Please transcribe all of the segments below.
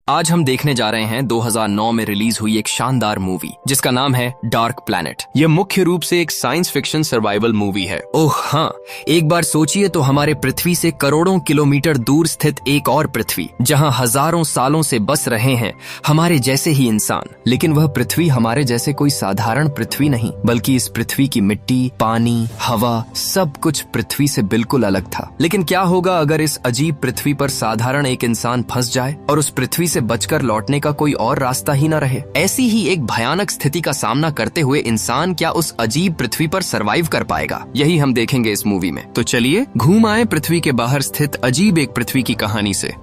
आज हम देखने जा रहे हैं 2009 में रिलीज हुई एक शानदार मूवी जिसका नाम है डार्क प्लैनेट। यह मुख्य रूप से एक साइंस फिक्शन सर्वाइवल मूवी है। ओह हाँ, एक बार सोचिए तो हमारे पृथ्वी से करोड़ों किलोमीटर दूर स्थित एक और पृथ्वी जहां हजारों सालों से बस रहे हैं हमारे जैसे ही इंसान, लेकिन वह पृथ्वी हमारे जैसे कोई साधारण पृथ्वी नहीं, बल्कि इस पृथ्वी की मिट्टी, पानी, हवा सब कुछ पृथ्वी से बिल्कुल अलग था। लेकिन क्या होगा अगर इस अजीब पृथ्वी पर साधारण एक इंसान फंस जाए और उस पृथ्वी से बचकर लौटने का कोई और रास्ता ही न रहे? ऐसी ही एक भयानक स्थिति का सामना करते हुए इंसान क्या उस अजीब पृथ्वी पर सरवाइव कर पाएगा? यही हम देखेंगे इस मूवी में। तो चलिए घूम आए पृथ्वी के बाहर स्थित अजीब एक पृथ्वी की कहानी से।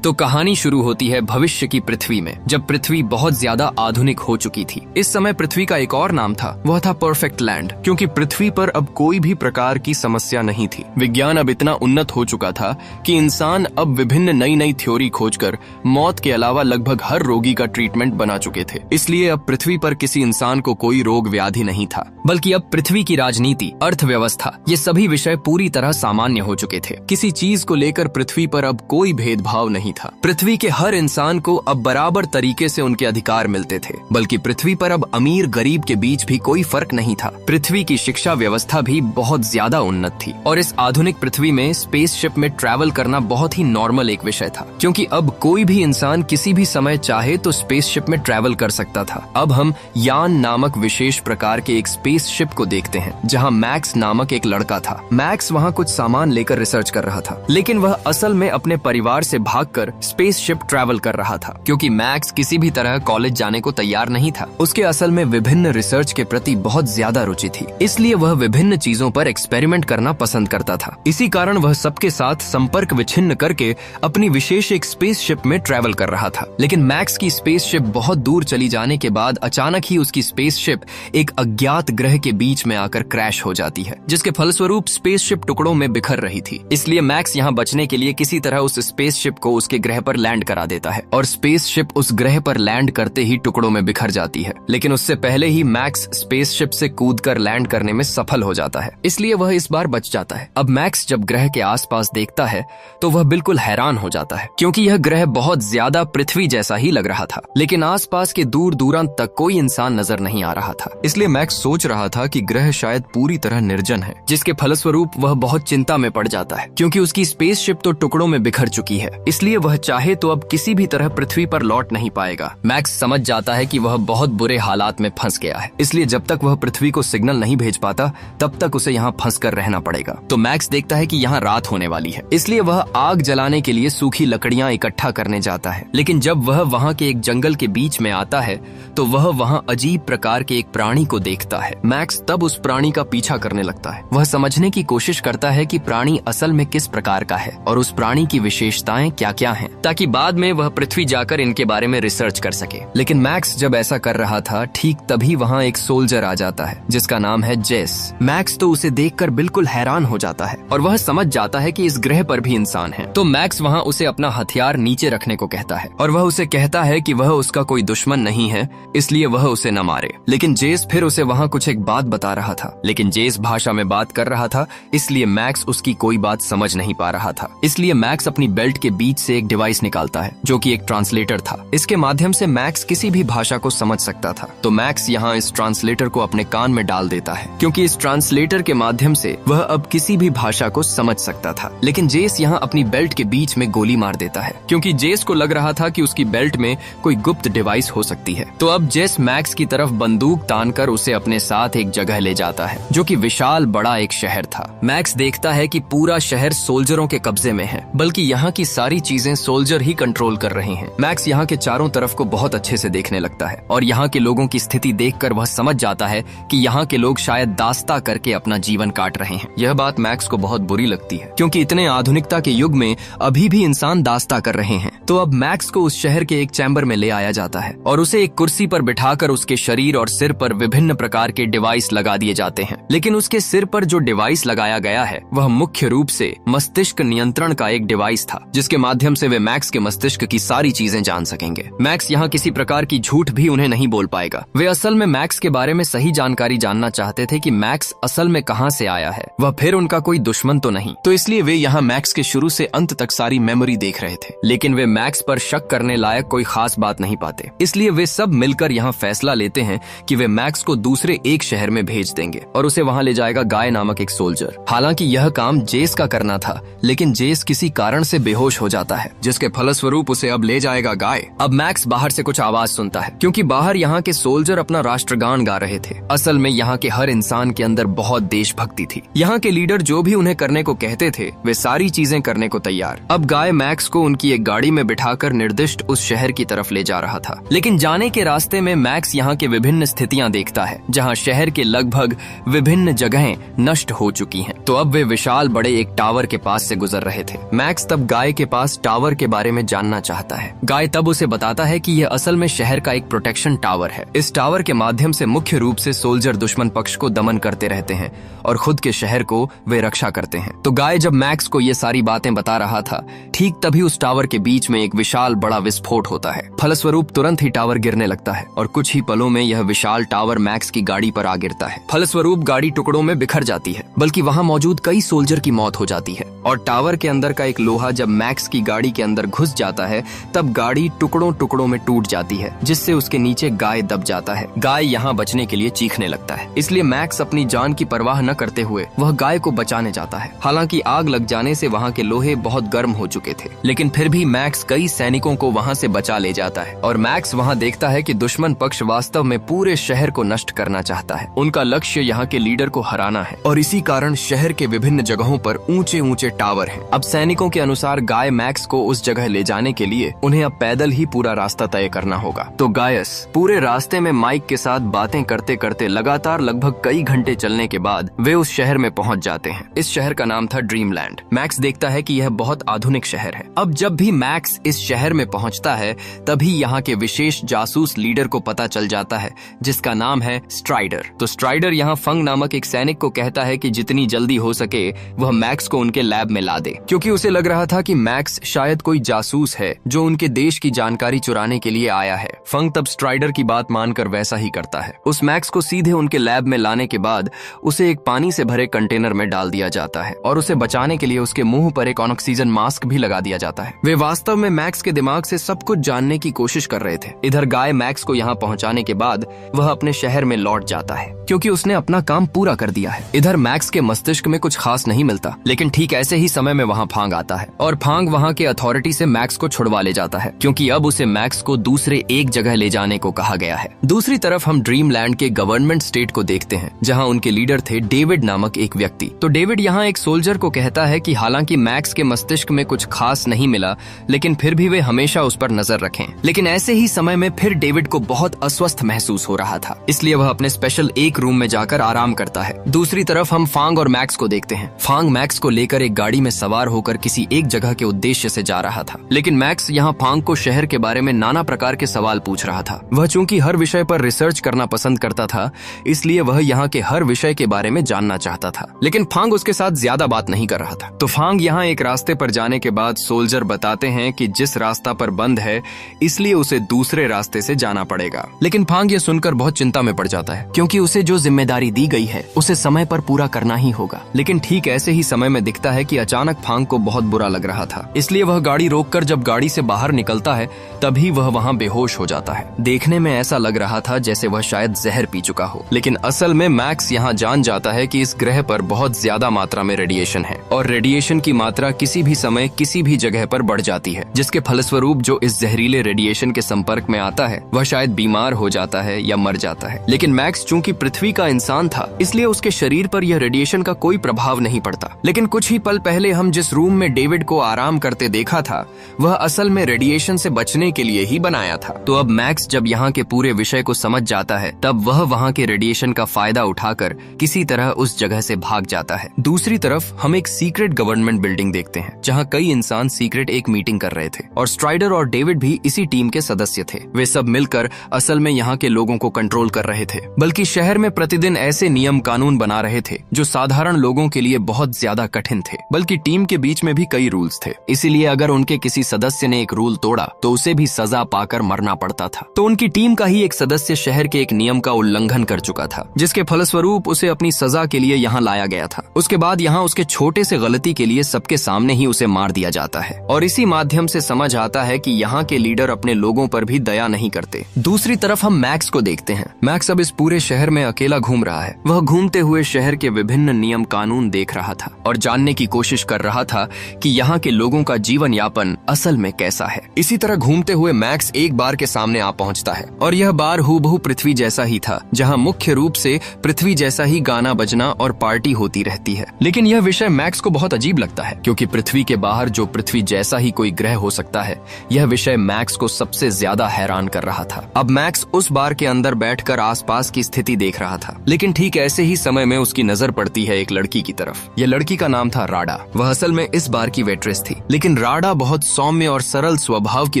तो कहानी शुरू होती है भविष्य की पृथ्वी में, जब पृथ्वी बहुत ज्यादा आधुनिक हो चुकी थी। इस समय पृथ्वी का एक और नाम था, वह था परफेक्ट लैंड, क्योंकि पृथ्वी पर अब कोई भी प्रकार की समस्या नहीं थी। विज्ञान अब इतना उन्नत हो चुका था कि इंसान अब विभिन्न नई नई थ्योरी खोजकर मौत के अलावा लगभग हर रोगी का ट्रीटमेंट बना चुके थे। इसलिए अब पृथ्वी पर किसी इंसान को कोई रोग व्याधि नहीं था, बल्कि अब पृथ्वी की राजनीति, अर्थव्यवस्था, ये सभी विषय पूरी तरह सामान्य हो चुके थे। किसी चीज को लेकर पृथ्वी पर अब कोई भेदभाव नहीं था। पृथ्वी के हर इंसान को अब बराबर तरीके से उनके अधिकार मिलते थे, बल्कि पृथ्वी पर अब अमीर गरीब के बीच भी कोई फर्क नहीं था। पृथ्वी की शिक्षा व्यवस्था भी बहुत ज्यादा उन्नत थी और इस आधुनिक पृथ्वी में स्पेसशिप में ट्रैवल करना बहुत ही नॉर्मल एक विषय था, क्योंकि अब कोई भी इंसान किसी भी समय चाहे तो स्पेसशिप में ट्रैवल कर सकता था। अब हम यान नामक विशेष प्रकार के एक स्पेसशिप को देखते हैं, जहाँ मैक्स नामक एक लड़का था। मैक्स वहाँ कुछ सामान लेकर रिसर्च कर रहा था, लेकिन वह असल में अपने परिवार से भागकर स्पेसशिप ट्रैवल कर रहा था, क्योंकि मैक्स किसी भी तरह कॉलेज जाने को तैयार नहीं था। उसके असल में विभिन्न रिसर्च के प्रति बहुत ज्यादा रुचि थी, इसलिए वह विभिन्न चीजों पर एक्सपेरिमेंट करना पसंद करता था। इसी कारण वह सबके साथ संपर्क विच्छिन्न करके अपनी विशेष एक स्पेसशिप में ट्रैवल कर रहा था। लेकिन मैक्स की स्पेसशिप बहुत दूर चली जाने के बाद अचानक ही उसकी स्पेसशिप एक अज्ञात ग्रह के बीच में आकर क्रैश हो जाती है, जिसके फलस्वरूप स्पेसशिप टुकड़ों में बिखर रही थी। इसलिए मैक्स यहाँ बचने के लिए किसी तरह उस स्पेसशिप को उसके ग्रह पर लैंड करा देता है और स्पेसशिप उस ग्रह पर लैंड करते ही टुकड़ों में बिखर जाती है। लेकिन उससे पहले ही मैक्स स्पेसशिप से कूदकर लैंड करने में सफल हो जाता है, इसलिए वह इस बार बच जाता है। अब मैक्स जब ग्रह के आसपास देखता है तो वह बिल्कुल हैरान हो जाता है, क्योंकि यह ग्रह बहुत ज्यादा पृथ्वी जैसा ही लग रहा था, लेकिन आसपास के दूर दूरांत तक कोई इंसान नजर नहीं आ रहा था। इसलिए मैक्स सोच रहा था कि ग्रह शायद पूरी तरह निर्जन है, जिसके फलस्वरूप वह बहुत चिंता में पड़ जाता है, क्योंकि उसकी स्पेसशिप तो टुकड़ों में बिखर चुकी है। इसलिए वह चाहे तो अब किसी भी तरह पृथ्वी पर लौट नहीं पाएगा। मैक्स समझ जाता है कि वह बहुत बुरे हालात में फंस गया है, इसलिए जब तक वह पृथ्वी को सिग्नल नहीं भेज पाता तब तक उसे यहाँ फंस कर रहना पड़ेगा। तो मैक्स देखता है कि यहाँ रात होने वाली है, इसलिए वह आग जलाने के लिए सूखी लकड़ियाँ इकट्ठा करने जाता है। लेकिन जब वह वहाँ के एक जंगल के बीच में आता है तो वह वहाँ अजीब प्रकार के एक प्राणी को देखता है। मैक्स तब उस प्राणी का पीछा करने लगता है। वह समझने की कोशिश करता है कि प्राणी असल में किस प्रकार का है और उस प्राणी की विशेषताएं क्या क्या हैं, ताकि बाद में वह पृथ्वी जाकर इनके बारे में रिसर्च कर सके। लेकिन मैक्स जब ऐसा कर रहा था, ठीक तभी वहाँ एक सोल्जर आ जाता है जिसका नाम है जेस। मैक्स तो उसे देखकर बिल्कुल हैरान हो जाता है और वह समझ जाता है कि इस ग्रह पर भी इंसान है। तो मैक्स वहाँ उसे अपना हथियार नीचे रखने को कहता है और वह उसे कहता है कि वह उसका कोई दुश्मन नहीं है, इसलिए वह उसे न मारे। लेकिन जेस फिर उसे वहाँ कुछ एक बात बता रहा था, लेकिन जेस भाषा में बात कर रहा था, इसलिए मैक्स उसकी कोई बात समझ नहीं पा रहा था। इसलिए मैक्स अपनी बेल्ट के बीच से एक डिवाइस निकालता है जो कि एक ट्रांसलेटर था। इसके माध्यम से मैक्स किसी भी भाषा को समझ सकता था। तो मैक्स यहाँ इस ट्रांसलेटर को अपने कान में डाल देता है, क्योंकि इस ट्रांसलेटर के माध्यम से वह अब किसी भी भाषा को समझ सकता था। लेकिन जेस यहाँ अपनी बेल्ट के बीच में गोली मार देता है, क्योंकि जेस को लग रहा था कि उसकी बेल्ट में कोई गुप्त डिवाइस हो सकती है। तो अब जेस मैक्स की तरफ बंदूक तानकर उसे अपने साथ एक जगह ले जाता है, जो कि विशाल बड़ा एक शहर था। मैक्स देखता है कि पूरा शहर सोल्जरों के कब्जे में है, बल्कि यहाँ की सारी चीजें सोल्जर ही कंट्रोल कर रहे हैं। मैक्स यहाँ के चारों तरफ को बहुत अच्छे से देखने लगता है और यहाँ के लोगों की स्थिति देखकर वह समझ जाता है कि यहाँ के लोग शायद दास्ता करके अपना जीवन काट रहे हैं। यह बात मैक्स को बहुत बुरी लगती है, क्योंकि इतने आधुनिकता के युग में अभी भी इंसान दास्ता कर रहे हैं। तो अब मैक्स को उस शहर के एक चैम्बर में ले आया जाता है और उसे एक कुर्सी पर बिठाकर उसके शरीर और सिर पर विभिन्न प्रकार के डिवाइस लगा दिए जाते हैं। लेकिन उसके सिर पर जो डिवाइस लगाया गया है वह मुख्य रूप से मस्तिष्क नियंत्रण का एक डिवाइस था, जिसके माध्यम से वे मैक्स के मस्तिष्क की सारी चीजें जान सकेंगे। मैक्स यहाँ किसी प्रकार की झूठ भी उन्हें नहीं बोल पाएगा। वे असल में मैक्स के बारे में सही जानकारी जानना चाहते थे कि मैक्स असल में कहाँ से आया है, वह फिर उनका कोई दुश्मन तो नहीं। तो इसलिए वे यहाँ मैक्स के शुरू से अंत तक सारी मेमोरी देख रहे थे, लेकिन वे मैक्स पर शक करने लायक कोई खास बात नहीं पाते। इसलिए वे सब मिलकर यहाँ फैसला लेते हैं कि वे मैक्स को दूसरे एक शहर में भेज देंगे और उसे वहाँ ले जाएगा गाय नामक एक सोल्जर। हालांकि यह काम जेस का करना था, लेकिन जेस किसी कारण से बेहोश हो जाता है, जिसके फलस्वरूप उसे अब ले जाएगा गाय। अब मैक्स बाहर से कुछ आवाज सुनता है, क्योंकि बाहर यहाँ के सोल्जर अपना राष्ट्रगान गा रहे थे। असल में यहाँ के हर इंसान के अंदर बहुत देशभक्ति थी। यहाँ के लीडर जो भी उन्हें करने को कहते थे, वे सारी चीजें करने को तैयार। अब गाय मैक्स को उनकी एक गाड़ी में बिठाकर निर्दिष्ट उस शहर की तरफ ले जा रहा था, लेकिन जाने के रास्ते में मैक्स यहाँ के विभिन्न स्थितियां देखता है, जहाँ शहर के लगभग विभिन्न जगहें नष्ट हो चुकी हैं। तो अब वे विशाल बड़े एक टावर के पास से गुजर रहे थे। मैक्स तब गाय के पास टावर के बारे में जानना चाहता है। गाय तब उसे बताता है कि यह असल में शहर का एक प्रोटेक्शन टावर है। इस टावर के माध्यम से मुख्य रूप से सोल्जर दुश्मन पक्ष को दमन करते रहते हैं और खुद के शहर को वे रक्षा करते हैं। तो गाय जब मैक्स को ये सारी बातें बता रहा था, ठीक तभी उस टावर के बीच में एक विशाल बड़ा विस्फोट होता है। फलस्वरूप तुरंत ही टावर गिरने लगता है और कुछ ही पलों में यह विशाल टावर मैक्स की गाड़ी पर आ गिरता है। फलस्वरूप गाड़ी टुकड़ों में बिखर जाती है, बल्कि वहां मौजूद कई सोल्जर की मौत हो जाती है। और टावर के अंदर का एक लोहा जब मैक्स की गाड़ी के अंदर घुस जाता है, तब गाड़ी टुकड़ों टुकड़ों में टूट जाती है, जिससे उसके नीचे गाय दब जाता है। गाय यहाँ बचने के लिए चीखने लगता है, इसलिए मैक्स अपनी जान की परवाह न करते हुए वह गाय को बचाने जाता है। हालांकि आग लग जाने से वहाँ के लोहे बहुत गर्म हो चुके थे, लेकिन फिर भी मैक्स कई सैनिकों को वहाँ से बचा ले जाता है। और मैक्स वहाँ देखता है कि दुश्मन पक्ष वास्तव में पूरे शहर को नष्ट करना चाहता है। उनका लक्ष्य यहाँ के लीडर को हराना है और इसी कारण शहर के विभिन्न जगहों पर ऊंचे ऊंचे टावर हैं। अब सैनिकों के अनुसार गाय मैक्स को उस जगह ले जाने के लिए उन्हें अब पैदल ही पूरा रास्ता तय करना होगा। तो गायस पूरे रास्ते में माइक के साथ बातें करते करते लगातार लगभग कई घंटे चलने के बाद वे उस शहर में पहुंच जाते हैं। इस शहर का नाम था ड्रीमलैंड। मैक्स देखता है कि यह बहुत आधुनिक शहर है। अब जब भी मैक्स इस शहर में पहुंचता है, तभी यहाँ के विशेष जासूस लीडर को पता चल जाता है, जिसका नाम है स्ट्राइडर। तो स्ट्राइडर यहाँ फंग नामक एक सैनिक को कहता है कि जितनी जल्दी हो सके वह मैक्स को उनके लैब में ला दे, क्योंकि उसे लग रहा था कि मैक्स शायद कोई जासूस है जो उनके देश की जानकारी चुराने के लिए आया है। फंग तब स्ट्राइडर की बात मानकर वैसा ही करता है। उस मैक्स को सीधे उनके लैब में लाने के बाद उसे एक पानी से भरे कंटेनर में डाल दिया जाता है और उसे बचाने के लिए उसके मुंह पर एक ऑक्सीजन मास्क भी लगा दिया जाता है। वे वास्तव में मैक्स के दिमाग से सब कुछ जानने की कोशिश कर रहे थे। इधर गाय मैक्स को यहाँ पहुँचाने के बाद वह अपने शहर में लौट जाता है, क्योंकि उसने अपना काम पूरा कर दिया है। इधर मैक्स के मस्तिष्क में कुछ खास नहीं मिलता, लेकिन ठीक ऐसे ही समय में वहाँ फांग आता है और फांग वहाँ के अथॉरिटी से मैक्स को छुड़वा ले जाता है, क्योंकि अब उसे मैक्स को दूसरे एक जगह ले जाने को कहा गया है। दूसरी तरफ हम ड्रीमलैंड के गवर्नमेंट स्टेट को देखते हैं, जहाँ उनके लीडर थे डेविड नामक एक व्यक्ति। तो डेविड यहाँ एक सोल्जर को कहता है कि हालांकि मैक्स के मस्तिष्क में कुछ खास नहीं मिला, लेकिन फिर भी वे हमेशा उस पर नजर रखें। लेकिन ऐसे ही समय में फिर डेविड को बहुत अस्वस्थ महसूस हो रहा था, इसलिए वह अपने स्पेशल एक रूम में जाकर आराम करता है। दूसरी तरफ हम फांग और मैक्स को देखते हैं। फांग मैक्स को लेकर एक गाड़ी में सवार होकर किसी एक जगह के उद्देश्य से जा रहा था, लेकिन मैक्स यहाँ फांग को शहर के बारे में नाना प्रकार के सवाल पूछ रहा था। वह चूंकि हर विषय पर रिसर्च करना पसंद करता था, इसलिए वह यहाँ के हर विषय के बारे में जानना चाहता था, लेकिन फांग उसके साथ ज्यादा बात नहीं कर रहा था। तो फांग यहाँ एक रास्ते पर जाने के बाद सोल्जर बताते हैं कि जिस रास्ता पर बंद है, इसलिए उसे दूसरे रास्ते से जाना पड़ेगा। लेकिन फांग ये सुनकर बहुत चिंता में पड़ जाता है, क्योंकि उसे जो जिम्मेदारी दी गई है उसे समय पर पूरा करना ही होगा। लेकिन ठीक ऐसे ही समय में दिखता है कि अचानक फांग को बहुत बुरा लग रहा था, इसलिए वह गाड़ी रोककर जब गाड़ी से बाहर निकलता है, तभी वह वहाँ बेहोश हो जाता है। देखने में ऐसा लग रहा था जैसे वह शायद जहर पी चुका हो, लेकिन असल में मैक्स यहाँ जान जाता है कि इस ग्रह पर बहुत ज्यादा मात्रा में रेडिएशन है और रेडिएशन की मात्रा किसी भी समय किसी भी जगह पर बढ़ जाती है, जिसके फलस्वरूप जो इस जहरीले रेडिएशन के संपर्क में आता है वह शायद बीमार हो जाता है या मर जाता है। लेकिन मैक्स चूंकि पृथ्वी का इंसान था, इसलिए उसके शरीर पर यह रेडिएशन का कोई प्रभाव नहीं पड़ता। लेकिन कुछ ही पल पहले हम जिस रूम में डेविड को आराम करते देखा था, वह असल में रेडिएशन से बचने के लिए ही बनाया था। तो अब मैक्स जब यहाँ के पूरे विषय को समझ जाता है, तब वह वहाँ के रेडिएशन का फायदा उठाकर किसी तरह उस जगह से भाग जाता है। दूसरी तरफ हम एक सीक्रेट गवर्नमेंट बिल्डिंग देखते हैं, जहाँ कई इंसान सीक्रेट एक मीटिंग कर रहे थे और स्ट्राइडर और डेविड भी इसी टीम के सदस्य थे। वे सब मिलकर असल में यहाँ के लोगों को कंट्रोल कर रहे थे, बल्कि शहर में प्रतिदिन ऐसे नियम कानून बना रहे थे जो साधारण लोगों के लिए बहुत ज्यादा कठिन थे। बल्कि टीम के बीच में भी कई रूल्स थे, इसीलिए इसीलिए अगर उनके किसी सदस्य ने एक रूल तोड़ा तो उसे भी सजा पाकर मरना पड़ता था। तो उनकी टीम का ही एक सदस्य शहर के एक नियम का उल्लंघन कर चुका था, जिसके फलस्वरूप उसे अपनी सजा के लिए यहाँ लाया गया था। उसके बाद यहाँ उसके छोटे से गलती के लिए सबके सामने ही उसे मार दिया जाता है। और इसी माध्यम से समझ आता है कि यहाँ के लीडर अपने लोगों पर भी दया नहीं करते। दूसरी तरफ हम मैक्स को देखते हैं। मैक्स अब इस पूरे शहर में अकेला घूम रहा है। वह घूमते हुए शहर के विभिन्न नियम कानून देख रहा था और जानने की कोशिश कर रहा था कि यहाँ के लोगों का जीवन यापन असल में कैसा है। इसी तरह घूमते हुए मैक्स एक बार के सामने आ पहुंचता है और यह बार हूबहू पृथ्वी जैसा ही था, जहाँ मुख्य रूप से पृथ्वी जैसा ही गाना बजना और पार्टी होती रहती है। लेकिन यह विषय मैक्स को बहुत अजीब लगता है, क्योंकि पृथ्वी के बाहर जो पृथ्वी जैसा ही कोई ग्रह हो सकता है, यह विषय मैक्स को सबसे ज्यादा हैरान कर रहा था। अब मैक्स उस बार के अंदर बैठकर आसपास की स्थिति देख रहा था, लेकिन ठीक ऐसे ही समय में उसकी नजर पड़ती है एक लड़की की तरफ। यह लड़की का नाम था राडा। वह असल में इस बार की वेट्रेस थी, लेकिन राडा बहुत सौम्य और सरल स्वभाव की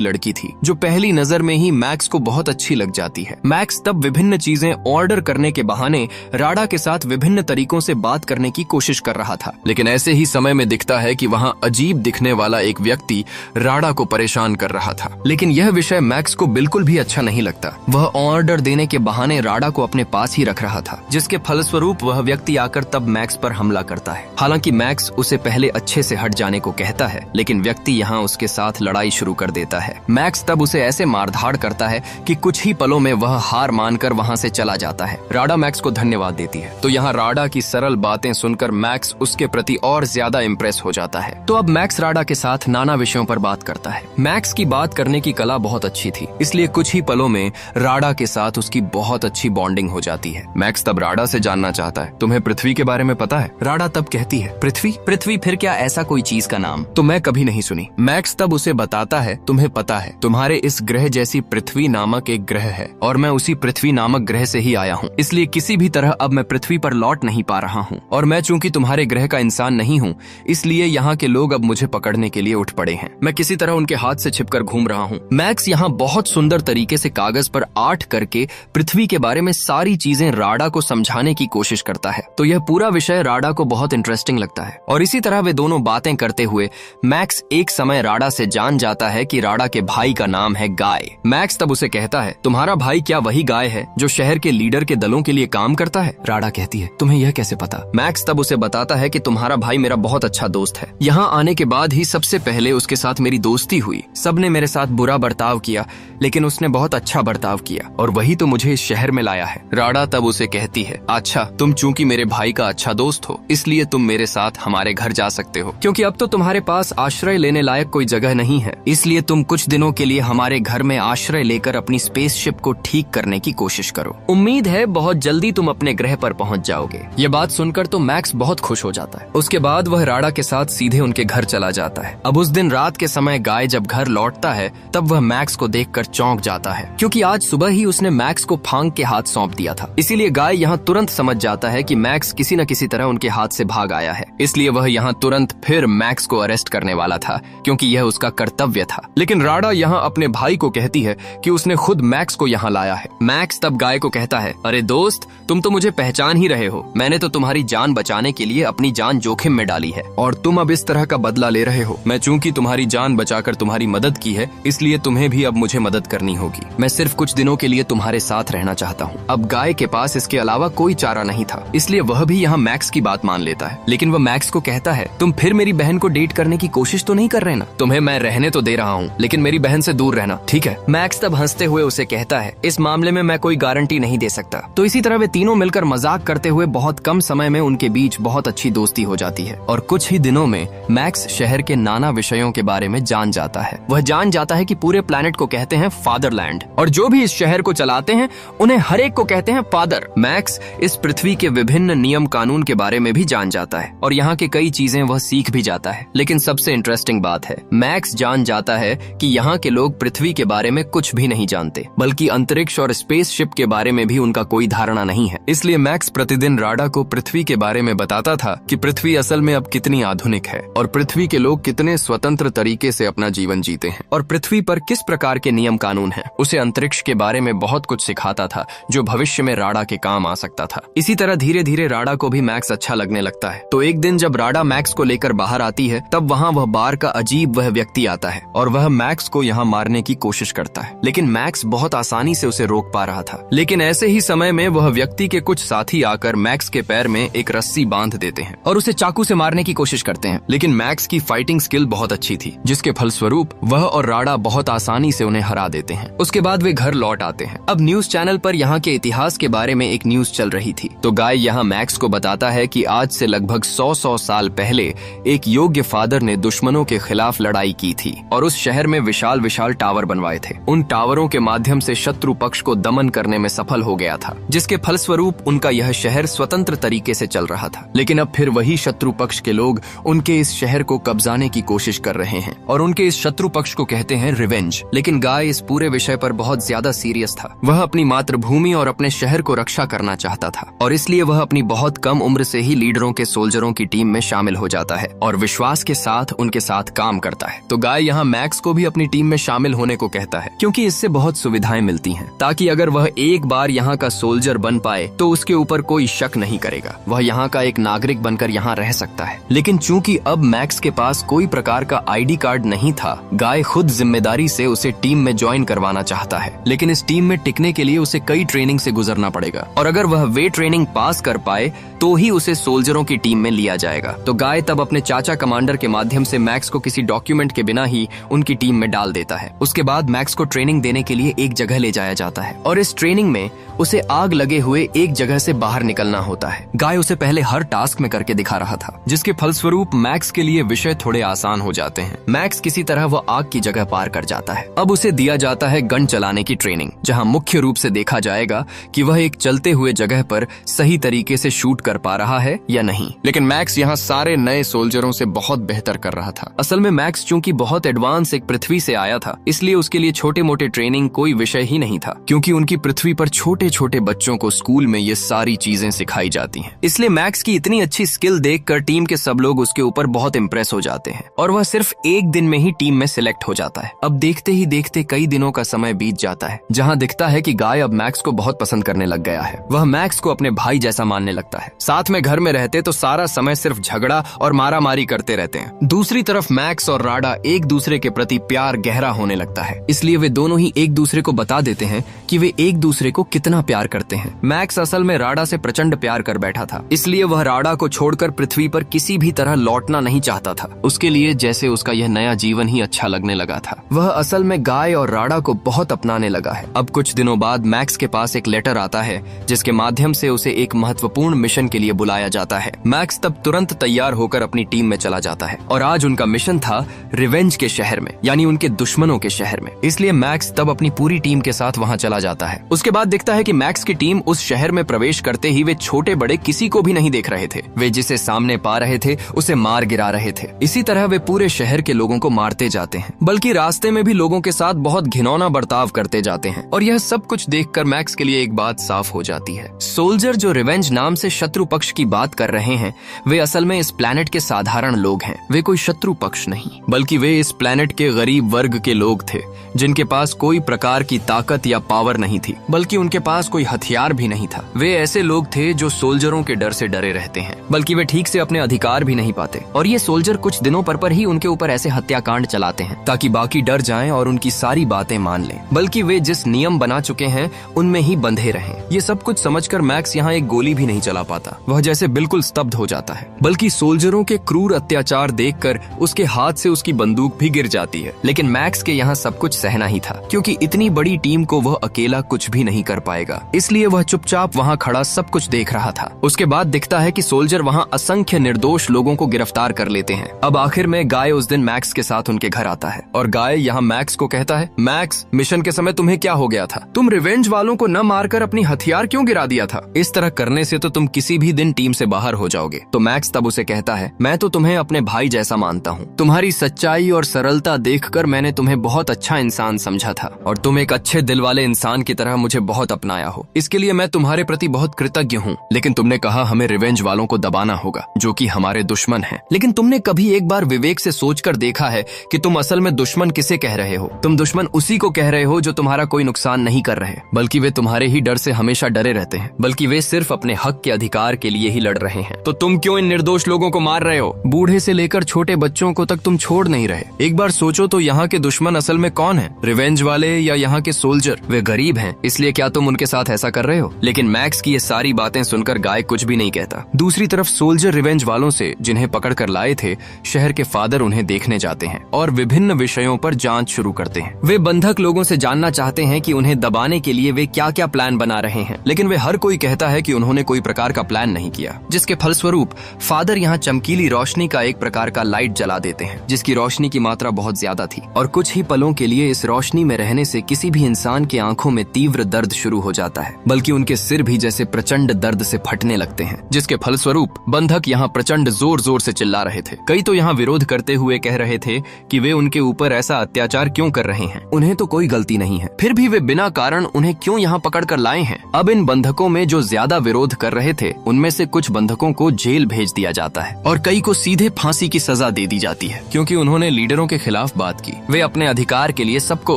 लड़की थी, जो पहली नजर में ही मैक्स को बहुत अच्छी लग जाती है। मैक्स तब विभिन्न चीजें ऑर्डर करने के बहाने राडा के साथ विभिन्न तरीकों से बात करने की कोशिश कर रहा था, लेकिन ऐसे ही समय में दिखता है कि वहाँ अजीब दिखने वाला एक व्यक्ति राडा को परेशान कर रहा था। लेकिन यह विषय मैक्स को बिल्कुल भी अच्छा नहीं लगता। वह ऑर्डर देने के बहाने राडा को अपने पास ही रख रहा था, जिसके फलस्वरूप वह व्यक्ति आकर तब मैक्स पर हमला करता है। हालांकि मैक्स उसे पहले अच्छे से हट जाने को कहता है, लेकिन व्यक्ति यहाँ उसके साथ लड़ाई शुरू कर देता है। मैक्स तब उसे ऐसे मारधाड़ करता है कि कुछ ही पलों में वह हार मानकर वहाँ से चला जाता है। राडा मैक्स को धन्यवाद देती है, तो यहाँ राडा की सरल बातें सुनकर मैक्स उसके प्रति और ज्यादा इम्प्रेस हो जाता है। तो अब मैक्स राडा के साथ नाना विषयों पर बात करता है। मैक्स की बात करने की कला बहुत अच्छी थी, इसलिए कुछ ही पलों में राडा के साथ उसकी बहुत अच्छी बॉन्डिंग हो जाती है। मैक्स तब राडा से जानना चाहता है, तुम्हें पृथ्वी के बारे में पता है? राडा तब कहती है, पृथ्वी? पृथ्वी फिर क्या ऐसा कोई चीज का नाम? तो मैं कभी नहीं सुनी। मैक्स तब उसे बताता है, तुम्हें पता है, तुम्हारे इस ग्रह जैसी पृथ्वी नामक एक ग्रह है और मैं उसी पृथ्वी नामक ग्रह से ही आया हूँ, इसलिए किसी भी तरह अब मैं पृथ्वी पर लौट नहीं पा रहा हूँ। और मैं चूंकि तुम्हारे ग्रह का इंसान नहीं हूँ, इसलिए यहाँ के लोग अब मुझे पकड़ने के लिए उठ पड़े हैं। मैं किसी तरह उनके हाथ से छिपकर घूम रहा हूँ। मैक्स यहाँ बहुत सुंदर तरीके से कागज पर आर्ट करके पृथ्वी के बारे में सारी चीजें राडा को समझाने की कोशिश करता है। तो यह पूरा विषय राडा को बहुत इंटरेस्टिंग लगता है और इसी तरह वे दोनों बातें करते हुए मैक्स एक समय राडा से जान जाता है कि राडा के भाई का नाम है गाय। मैक्स तब उसे कहता है, तुम्हारा भाई क्या वही गाय है जो शहर के लीडर के दलों के लिए काम करता है? राडा कहती है, तुम्हें यह कैसे पता? मैक्स तब उसे बताता है कि तुम्हारा भाई मेरा बहुत अच्छा दोस्त है। यहाँ आने के बाद ही सबसे पहले उसके साथ मेरी दोस्ती हुई। सबने मेरे साथ बुरा बर्ताव किया, लेकिन उसने बहुत अच्छा बर्ताव किया और वही तो मुझे इस शहर में लाया है। राडा तब उसे कहती है, अच्छा, तुम चूंकि मेरे भाई का अच्छा दोस्त हो, इसलिए तुम मेरे साथ हमारे घर जा सकते हो, क्योंकि अब तो तुम्हारे पास आश्रय लेने लायक कोई जगह नहीं है, इसलिए तुम कुछ दिनों के लिए हमारे घर में आश्रय लेकर अपनी स्पेसशिप को ठीक करने की कोशिश करो। उम्मीद है बहुत जल्दी तुम अपने ग्रह पर पहुंच जाओगे। ये बात सुनकर तो मैक्स बहुत खुश हो जाता है। उसके बाद वह राडा के साथ सीधे उनके घर चला जाता है। अब उस दिन रात के समय गाय जब घर लौटता है, तब वह मैक्स को देखकर चौंक जाता है, क्योंकि आज सुबह ही उसने मैक्स को फांक के हाथ सौंप दिया था। इसीलिए गाय यहाँ तुरंत समझ जाता है कि मैक्स किसी न किसी तरह उनके हाथ से भाग आया है, इसलिए वह यहाँ तुरंत फिर मैक्स को अरेस्ट करने वाला था, क्योंकि यह उसका कर्तव्य था। लेकिन राडा यहाँ अपने भाई को कहती है कि उसने खुद मैक्स को यहाँ लाया है। मैक्स तब गाय को कहता है, अरे दोस्त, तुम तो मुझे पहचान ही रहे हो। मैंने तो तुम्हारी जान बचाने के लिए अपनी जान जोखिम में डाली है और तुम अब इस तरह का बदला ले रहे हो। मैं चूंकि तुम्हारी जान बचाकर तुम्हारी मदद की है, इसलिए तुम्हें भी अब मुझे मदद करनी होगी। मैं सिर्फ कुछ दिनों के लिए तुम्हारे साथ रहना चाहता हूँ। अब गाय के पास इसके अलावा कोई चारा नहीं था, इसलिए वह भी यहाँ मैक्स की बात मान लेता है। लेकिन वह मैक्स को कहता है, तुम फिर मेरी बहन को डेट करने की कोशिश तो नहीं कर रहे ना? तुम्हें मैं रहने तो दे रहा हूँ, लेकिन मेरी बहन से दूर रहना, ठीक है? मैक्स तब हंसते हुए उसे कहता है, इस मामले में मैं कोई गारंटी नहीं दे सकता। तो इसी तरह वे तीनों मिलकर मजाक करते हुए बहुत कम समय में उनके बीच बहुत अच्छी दोस्ती हो जाती है और कुछ ही दिनों में मैक्स शहर के नाना विषयों के बारे में जान जाता है। वह जान जाता है कि पूरे प्लैनेट को कहते हैं फादरलैंड और जो भी इस शहर को चलाते हैं उन्हें हर एक को कहते हैं फादर। मैक्स इस पृथ्वी के विभिन्न नियम कानून के बारे में भी जान जाता है और यहाँ के कई चीजें वह सीख भी जाता है। लेकिन सबसे इंटरेस्टिंग बात है, मैक्स जान जाता है कि यहाँ के लोग पृथ्वी के बारे में कुछ भी नहीं जानते, बल्कि अंतरिक्ष और स्पेसशिप के बारे में भी उनका कोई धारणा नहीं है। इसलिए मैक्स प्रतिदिन राडा को पृथ्वी के बारे में बताता था कि पृथ्वी असल में अब कितनी आधुनिक है और पृथ्वी के लोग कितने स्वतंत्र तरीके से अपना जीवन जीते हैं और पृथ्वी पर किस प्रकार के नियम कानून हैं। उसे अंतरिक्ष के बारे में बहुत कुछ सिखाता था जो भविष्य में राडा के काम आ सकता था। इसी तरह धीरे धीरे राडा को भी मैक्स अच्छा लगने लगता है। तो एक दिन जब राडा मैक्स को लेकर बाहर आती है, तब वहाँ वह बार बार का अजीब वह व्यक्ति आता है और वह मैक्स को यहाँ मारने की कोशिश करता है, लेकिन मैक्स बहुत आसानी से उसे रोक पा रहा था। लेकिन ऐसे ही समय में वह व्यक्ति के कुछ साथी आकर मैक्स के पैर में एक रस्सी बांध देते हैं और उसे चाकू से मारने की कोशिश करते हैं। लेकिन मैक्स की फाइटिंग स्किल बहुत अच्छी थी, जिसके फलस्वरूप वह और राडा बहुत आसानी से उन्हें हरा देते हैं। उसके बाद वे घर लौट आते हैं। अब न्यूज चैनल पर यहाँ के इतिहास के बारे में एक न्यूज चल रही थी, तो गाय यहाँ मैक्स को बताता है कि आज से लगभग 100 साल पहले एक योग्य फादर ने दुश्मनों के खिलाफ लड़ाई की थी और उस शहर में विशाल विशाल टावर बनवाए थे। उन टावरों के माध्यम से शत्रु पक्ष को दमन करने में सफल हो गया था, जिसके फलस्वरूप उनका यह शहर स्वतंत्र तरीके से चल रहा था। लेकिन अब फिर वही शत्रु पक्ष के लोग उनके इस शहर को कब्जाने की कोशिश कर रहे हैं और उनके इस शत्रु पक्ष को कहते हैं रिवेंज। लेकिन गाय इस पूरे विषय पर बहुत ज्यादा सीरियस था। वह अपनी मातृभूमि और अपने शहर को रक्षा करना चाहता था और इसलिए वह अपनी बहुत कम उम्र से ही लीडरों के सोल्जरों की टीम में शामिल हो जाता है और विश्वास के साथ उनके साथ काम करता है। तो गाय यहाँ मैक्स को भी अपनी टीम में शामिल होने को कहता है, क्योंकि इससे बहुत सुविधाएं मिलती हैं, ताकि अगर वह एक बार यहाँ का सोल्जर बन पाए तो उसके ऊपर कोई शक नहीं करेगा। वह यहाँ का एक नागरिक बनकर यहाँ रह सकता है। लेकिन चूंकि अब मैक्स के पास कोई प्रकार का आईडी कार्ड नहीं था, गाय खुद जिम्मेदारी से उसे टीम में ज्वाइन करवाना चाहता है। लेकिन इस टीम में टिकने के लिए उसे कई ट्रेनिंग से गुजरना पड़ेगा और अगर वह वे ट्रेनिंग पास कर पाए तो ही उसे सोल्जरों की टीम में लिया जाएगा। तो गाय तब अपने चाचा कमांडर के माध्यम से मैक्स को किसी डॉक्यूमेंट के बिना ही उनकी टीम में डाल देता है। उसके बाद मैक्स को ट्रेनिंग देने के लिए एक जगह ले जाया जाता है और इस ट्रेनिंग में उसे आग लगे हुए एक जगह से बाहर निकलना होता है। गाय उसे पहले हर टास्क में करके दिखा रहा था, जिसके फलस्वरूप मैक्स के लिए विषय थोड़े आसान हो जाते हैं। मैक्स किसी तरह वो आग की जगह पार कर जाता है। अब उसे दिया जाता है गन चलाने की ट्रेनिंग, जहां मुख्य रूप से देखा जाएगा कि वह एक चलते हुए जगह पर सही तरीके से शूट कर पा रहा है या नहीं। लेकिन मैक्स यहाँ सारे नए सोल्जरों से बहुत बेहतर कर रहा था। असल में मैक्स चूंकि बहुत एडवांस एक पृथ्वी से आया था, इसलिए उसके लिए छोटे मोटे ट्रेनिंग कोई विषय ही नहीं था, क्योंकि उनकी पृथ्वी पर छोटे छोटे बच्चों को स्कूल में ये सारी चीजें सिखाई जाती हैं। इसलिए मैक्स की इतनी अच्छी स्किल देखकर टीम के सब लोग उसके ऊपर बहुत इम्प्रेस हो जाते हैं और वह सिर्फ एक दिन में ही टीम में सिलेक्ट हो जाता है। अब देखते ही देखते कई दिनों का समय बीत जाता है, जहाँ दिखता है कि गाय अब मैक्स को बहुत पसंद करने लग गया है। वह मैक्स को अपने भाई जैसा मानने लगता है। साथ में घर में रहते तो सारा समय सिर्फ झगड़ा और मारामारी करते रहते हैं। दूसरी तरफ मैक्स और राडा एक दूसरे के प्रति प्यार गहरा होने लगता है, इसलिए वे दोनों ही एक दूसरे को बता देते हैं कि वे एक दूसरे को कितना प्यार करते हैं। मैक्स असल में राडा से प्रचंड प्यार कर बैठा था, इसलिए वह राडा को छोड़कर पृथ्वी पर किसी भी तरह लौटना नहीं चाहता था। उसके लिए जैसे उसका यह नया जीवन ही अच्छा लगने लगा था। वह असल में गाय और राडा को बहुत अपनाने लगा है। अब कुछ दिनों बाद मैक्स के पास एक लेटर आता है, जिसके माध्यम से उसे एक महत्वपूर्ण मिशन के लिए बुलाया जाता है। मैक्स तब तुरंत तैयार होकर अपनी टीम में चला जाता है और आज उनका मिशन था रिवेंज के शहर में, यानी उनके दुश्मनों के शहर में। इसलिए मैक्स तब अपनी पूरी टीम के साथ वहां चला जाता है। उसके बाद दिखता है कि मैक्स की टीम उस शहर में प्रवेश करते ही वे छोटे बड़े किसी को भी नहीं देख रहे थे। वे जिसे सामने पा रहे थे उसे मार गिरा रहे थे। इसी तरह वे पूरे शहर के लोगों को मारते जाते हैं, बल्कि रास्ते में भी लोगों के साथ बहुत घिनौना बर्ताव करते जाते हैं। और यह सब कुछ देखकर मैक्स के लिए एक बात साफ हो जाती है, सोल्जर जो रिवेंज नाम से शत्रु पक्ष की बात कर रहे हैं, वे असल में इस प्लेनेट के साधारण लोग हैं। वे कोई शत्रु पक्ष नहीं, बल्कि वे इस प्लेनेट के गरीब वर्ग के लोग थे, जिनके पास कोई प्रकार की ताकत या पावर नहीं थी, बल्कि उनके पास कोई हथियार भी नहीं था। वे ऐसे लोग थे जो सोल्जरों के डर से डरे रहते हैं, बल्कि वे ठीक से अपने अधिकार भी नहीं पाते। और ये सोल्जर कुछ दिनों पर ही उनके ऊपर ऐसे हत्याकांड चलाते हैं ताकि बाकी डर जाएं और उनकी सारी बातें मान लें, बल्कि वे जिस नियम बना चुके हैं उनमें ही बंधे रहें। ये सब कुछ समझकर मैक्स यहाँ एक गोली भी नहीं चला पाता। वह जैसे बिल्कुल स्तब्ध हो जाता है, बल्कि सोल्जरों के क्रूर अत्याचार देखकर उसके हाथ से उसकी बंदूक भी गिर जाती है। लेकिन मैक्स के यहाँ सब कुछ सहना ही था, क्योंकि इतनी बड़ी टीम को वह अकेला कुछ भी नहीं कर पाएगा। इसलिए वह चुपचाप वहाँ खड़ा सब कुछ देख रहा था। उसके बाद दिखता है कि सोल्जर वहाँ असंख्य निर्दोष लोगों को गिरफ्तार कर लेते हैं। अब आखिर में गाय उस दिन मैक्स के साथ उनके घर आता है और गाय यहाँ मैक्स को कहता है, मैक्स, मिशन के समय तुम्हें क्या हो गया था? तुम रिवेंज वालों को न मारकर अपनी हथियार क्यों गिरा दिया था? इस तरह करने से तो तुम किसी भी दिन टीम से बाहर हो जाओगे। तो मैक्स तब उसे कहता है, मैं तो तुम्हें अपने भाई जैसा मानता हूँ। तुम्हारी सच्चाई और सरलता देखकर मैंने तुम्हें बहुत अच्छा इंसान समझा था और तुम एक अच्छे दिल वाले इंसान की तरह मुझे बहुत अपनाया हो। इसके लिए मैं तुम्हारे प्रति बहुत कृतज्ञ हूँ। लेकिन तुमने कहा हमें रिवेंज वालों को दबाना होगा, जो कि हमारे दुश्मन हैं। लेकिन तुमने कभी एक बार विवेक से सोचकर देखा है कि तुम असल में दुश्मन किसे कह रहे हो? तुम दुश्मन उसी को कह रहे हो जो तुम्हारा कोई नुकसान नहीं कर रहे, बल्कि वे तुम्हारे ही डर से हमेशा डरे रहते हैं, बल्कि वे सिर्फ अपने हक के अधिकार के लिए ही लड़ रहे हैं। तो तुम क्यों इन निर्दोष लोगों को मार रहे हो? बूढ़े से लेकर छोटे बच्चों बच्चों को तक तुम छोड़ नहीं रहे। एक बार सोचो तो यहाँ के दुश्मन असल में कौन है, रिवेंज वाले या यहाँ के सोल्जर? वे गरीब हैं, इसलिए क्या तुम उनके साथ ऐसा कर रहे हो? लेकिन मैक्स की ये सारी बातें सुनकर गाय कुछ भी नहीं कहता। दूसरी तरफ सोल्जर रिवेंज वालों से, जिन्हें पकड़ कर लाए थे, शहर के फादर उन्हें देखने जाते हैं और विभिन्न विषयों पर जांच शुरू करते हैं। वे बंधक लोगों से जानना चाहते हैं कि उन्हें दबाने के लिए वे क्या क्या प्लान बना रहे हैं, लेकिन वे हर कोई कहता है कि उन्होंने कोई प्रकार का प्लान नहीं किया। जिसके फलस्वरूप फादर यहाँ चमकीली रोशनी का एक प्रकार का लाइट जला देते हैं, जिसकी रोशनी की मात्रा बहुत ज्यादा थी और कुछ ही पलों के लिए इस रोशनी में रहने से किसी भी इंसान की आंखों में तीव्र दर्द शुरू हो जाता है, बल्कि उनके सिर भी जैसे प्रचंड दर्द से फटने लगते हैं। जिसके फलस्वरूप बंधक यहाँ प्रचंड जोर जोर से चिल्ला रहे थे। कई तो यहाँ विरोध करते हुए कह रहे थे कि वे उनके ऊपर ऐसा अत्याचार क्यों कर रहे हैं, उन्हें तो कोई गलती नहीं है, फिर भी वे बिना कारण उन्हें क्यों यहाँ पकड़ कर लाए हैं। अब इन बंधकों में जो ज्यादा विरोध कर रहे थे, उनमें से कुछ बंधकों को जेल भेज दिया जाता है और कई को सीधे फांसी की सजा दे दी जाती है, क्योंकि उन्होंने लीडरों के खिलाफ बात की। वे अपने अधिकार के लिए सबको